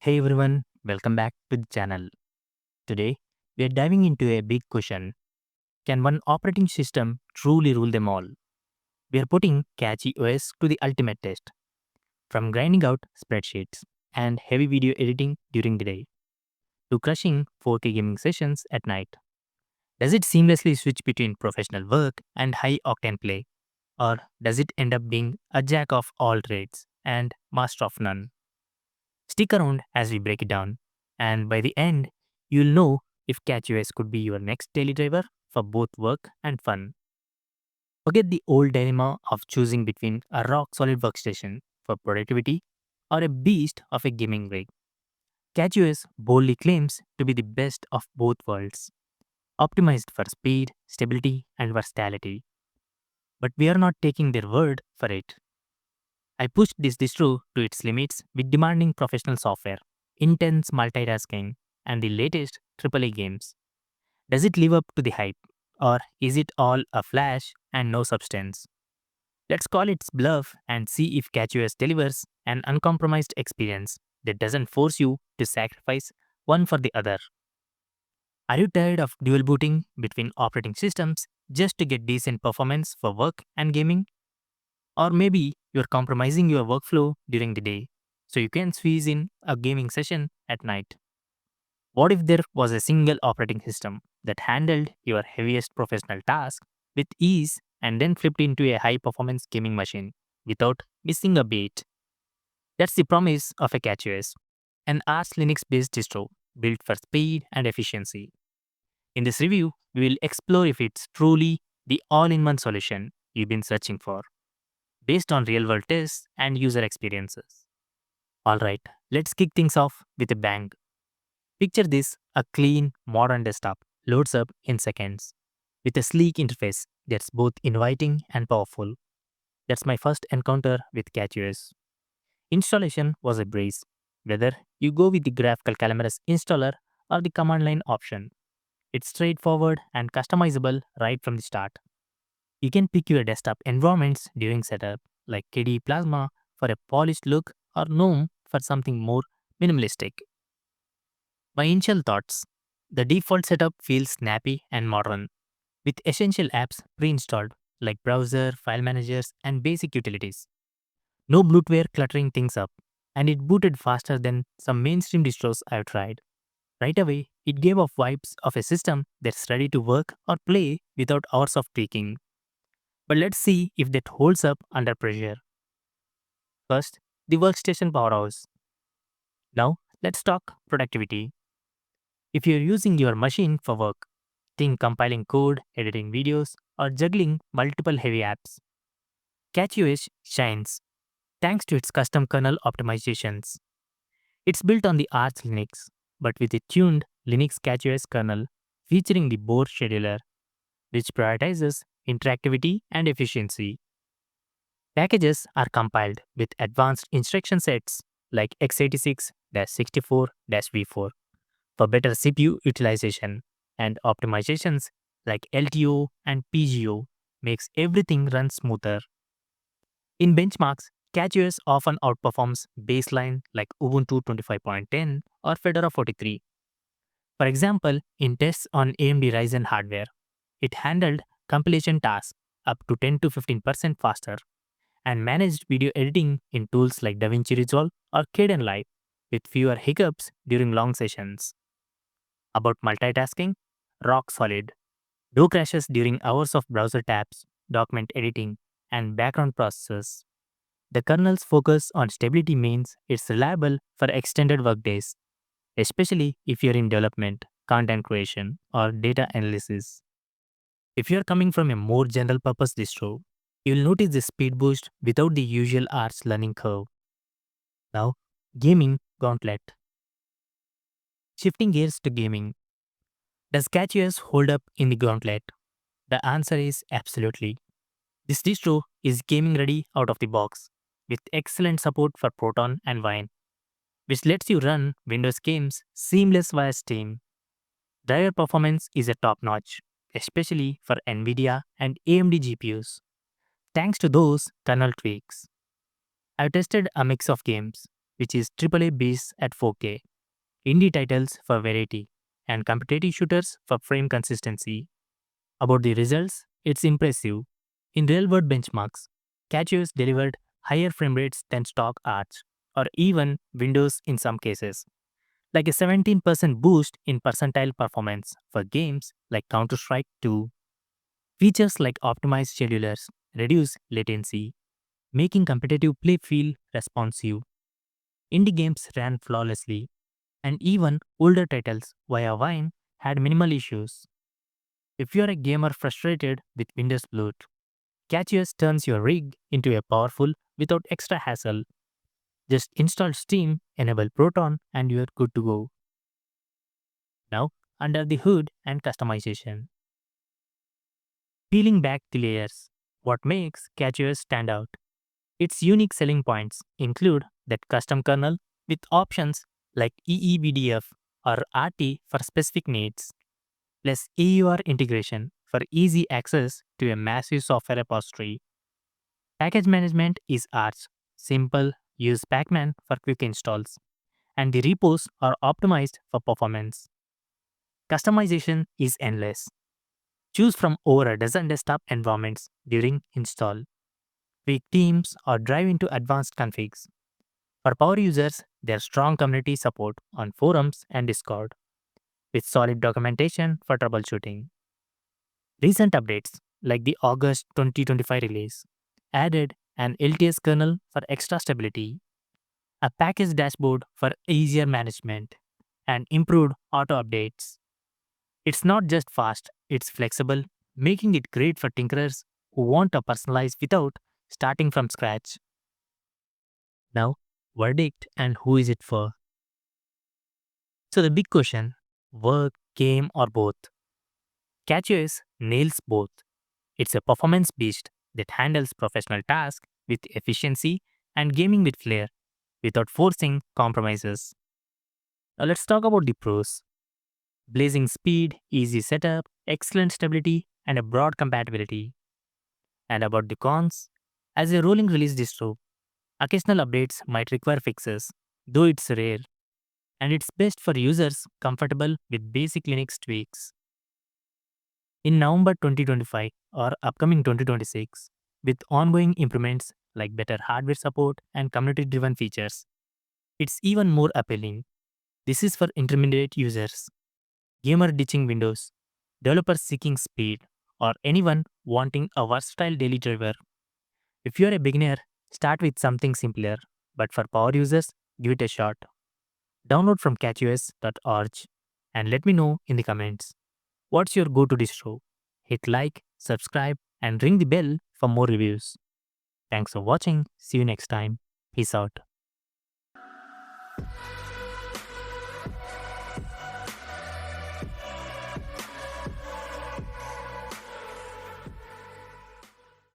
Hey everyone, welcome back to the channel. Today, we are diving into a big question. Can one operating system truly rule them all? We are putting CachyOS to the ultimate test, from grinding out spreadsheets and heavy video editing during the day to crushing 4K gaming sessions at night. Does it seamlessly switch between professional work and high octane play? Or does it end up being a jack of all trades and master of none? Stick around as we break it down, and by the end, you'll know if CatchOS could be your next daily driver for both work and fun. Forget the old dilemma of choosing between a rock solid workstation for productivity or a beast of a gaming rig. CatchOS boldly claims to be the best of both worlds, optimized for speed, stability, and versatility. But we are not taking their word for it. I pushed this distro to its limits with demanding professional software, intense multitasking, and the latest AAA games. Does it live up to the hype? Or is it all a flash and no substance? Let's call its bluff and see if CatchOS delivers an uncompromised experience that doesn't force you to sacrifice one for the other. Are you tired of dual booting between operating systems just to get decent performance for work and gaming? Or maybe you're compromising your workflow during the day so you can squeeze in a gaming session at night. What if there was a single operating system that handled your heaviest professional task with ease and then flipped into a high performance gaming machine without missing a beat? That's the promise of a CatchOS, an Arch Linux based distro built for speed and efficiency. In this review, we will explore if it's truly the all in one solution you've been searching for, based on real world tests and user experiences. Alright, let's kick things off with a bang. Picture this: a clean, modern desktop loads up in seconds with a sleek interface that's both inviting and powerful. That's my first encounter with CatchOS. Installation was a breeze, whether you go with the graphical Calamarus installer or the command line option. It's straightforward and customizable right from the start. You can pick your desktop environments during setup, like KDE Plasma for a polished look or GNOME for something more minimalistic. My initial thoughts: the default setup feels snappy and modern, with essential apps pre installed like browser, file managers, and basic utilities. No bloatware cluttering things up, and it booted faster than some mainstream distros I've tried. Right away, it gave off vibes of a system that's ready to work or play without hours of tweaking. But let's see if that holds up under pressure. First, the workstation powerhouse. Now, let's talk productivity. If you're using your machine for work, think compiling code, editing videos, or juggling multiple heavy apps, CatchOS shines thanks to its custom kernel optimizations. It's built on the Arch Linux, but with a tuned Linux CatchOS kernel featuring the board scheduler, which prioritizes interactivity and efficiency. Packages are compiled with advanced instruction sets like x86-64-v4 for better CPU utilization, and optimizations like LTO and PGO makes everything run smoother. In benchmarks, CatchOS often outperforms baseline like Ubuntu 25.10 or Fedora 43. For example, in tests on AMD Ryzen hardware, it handled compilation tasks up to 10 to 15% faster and managed video editing in tools like DaVinci Resolve or Kdenlive with fewer hiccups during long sessions. About multitasking, rock solid. No crashes during hours of browser tabs, document editing, and background processes. The kernel's focus on stability means it's reliable for extended workdays, especially if you're in development, content creation, or data analysis. If you're coming from a more general purpose distro, you'll notice the speed boost without the usual arch learning curve. Now, gaming gauntlet. Shifting gears to gaming. Does CatchOS hold up in the gauntlet? The answer is absolutely. This distro is gaming ready out of the box, with excellent support for Proton and Wine, which lets you run Windows games seamless via Steam. Driver performance is a top notch, especially for NVIDIA and AMD GPUs, thanks to those kernel tweaks. I've tested a mix of games, which is AAA beasts at 4K, indie titles for variety, and competitive shooters for frame consistency. About the results, it's impressive. In real-world benchmarks, CachyOS delivered higher frame rates than stock Arch, or even Windows in some cases, like a 17% boost in percentile performance for games like Counter-Strike 2. Features like optimized schedulers reduce latency, making competitive play feel responsive. Indie games ran flawlessly, and even older titles via Wine had minimal issues. If you're a gamer frustrated with Windows bloat, CachyOS turns your rig into a powerful without extra hassle. Just install Steam, enable Proton, and you're good to go. Now, under the hood and customization. Peeling back the layers, what makes CachyOS stand out? Its unique selling points include that custom kernel with options like EEBDF or RT for specific needs, plus AUR integration for easy access to a massive software repository. Package management is Arch, simple, use Pacman for quick installs, and the repos are optimized for performance. Customization is endless. Choose from over a dozen desktop environments during install. Tweak themes or drive into advanced configs. For power users, there's strong community support on forums and Discord, with solid documentation for troubleshooting. Recent updates, like the August 2025 release, added an LTS kernel for extra stability, a package dashboard for easier management, and improved auto updates. It's not just fast, it's flexible, making it great for tinkerers who want to personalize without starting from scratch. Now, verdict and who is it for? So the big question, work, game or both? CachyOS nails both. It's a performance beast that handles professional tasks with efficiency and gaming with flair without forcing compromises. Now let's talk about the pros. Blazing speed, easy setup, excellent stability, and a broad compatibility. And about the cons, as a rolling release distro, occasional updates might require fixes, though it's rare, and it's best for users comfortable with basic Linux tweaks. In November 2025 or upcoming 2026, with ongoing improvements like better hardware support and community driven features, it's even more appealing. This is for intermediate users, gamer ditching Windows, developers seeking speed, or anyone wanting a versatile daily driver. If you're a beginner, start with something simpler, but for power users, give it a shot. Download from catchos.org and let me know in the comments. What's your go to distro? Hit like, subscribe, and ring the bell for more reviews. Thanks for watching. See you next time. Peace out.